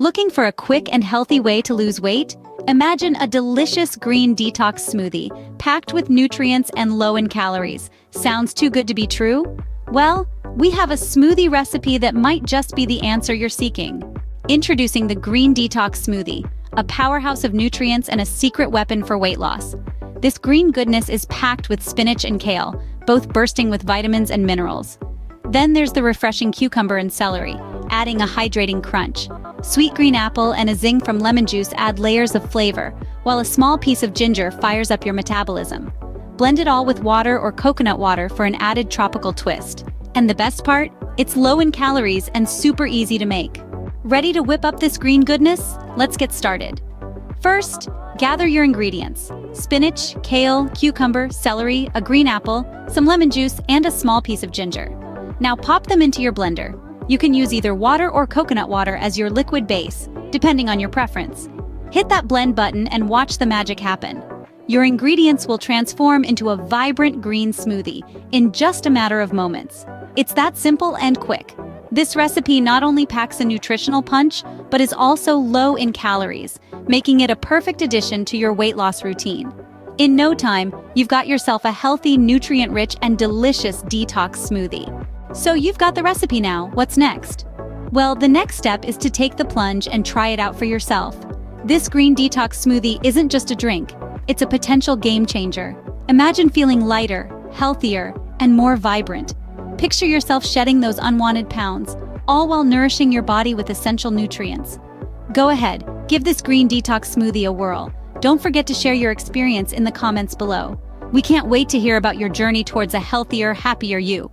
Looking for a quick and healthy way to lose weight? Imagine a delicious green detox smoothie, packed with nutrients and low in calories. Sounds too good to be true? Well, we have a smoothie recipe that might just be the answer you're seeking. Introducing the Green Detox Smoothie, a powerhouse of nutrients and a secret weapon for weight loss. This green goodness is packed with spinach and kale, both bursting with vitamins and minerals. Then there's the refreshing cucumber and celery, adding a hydrating crunch. Sweet green apple and a zing from lemon juice add layers of flavor, while a small piece of ginger fires up your metabolism. Blend it all with water or coconut water for an added tropical twist. And the best part? It's low in calories and super easy to make. Ready to whip up this green goodness? Let's get started. First, gather your ingredients: spinach, kale, cucumber, celery, a green apple, some lemon juice, and a small piece of ginger. Now pop them into your blender. You can use either water or coconut water as your liquid base, depending on your preference. Hit that blend button and watch the magic happen. Your ingredients will transform into a vibrant green smoothie in just a matter of moments. It's that simple and quick. This recipe not only packs a nutritional punch, but is also low in calories, making it a perfect addition to your weight loss routine. In no time, you've got yourself a healthy, nutrient-rich, and delicious detox smoothie. So you've got the recipe now. What's next? Well, the next step is to take the plunge and try it out for yourself. This green detox smoothie isn't just a drink, it's a potential game changer. Imagine feeling lighter, healthier, and more vibrant. Picture yourself shedding those unwanted pounds, all while nourishing your body with essential nutrients. Go ahead, give this green detox smoothie a whirl. Don't forget to share your experience in the comments below. We can't wait to hear about your journey towards a healthier, happier you.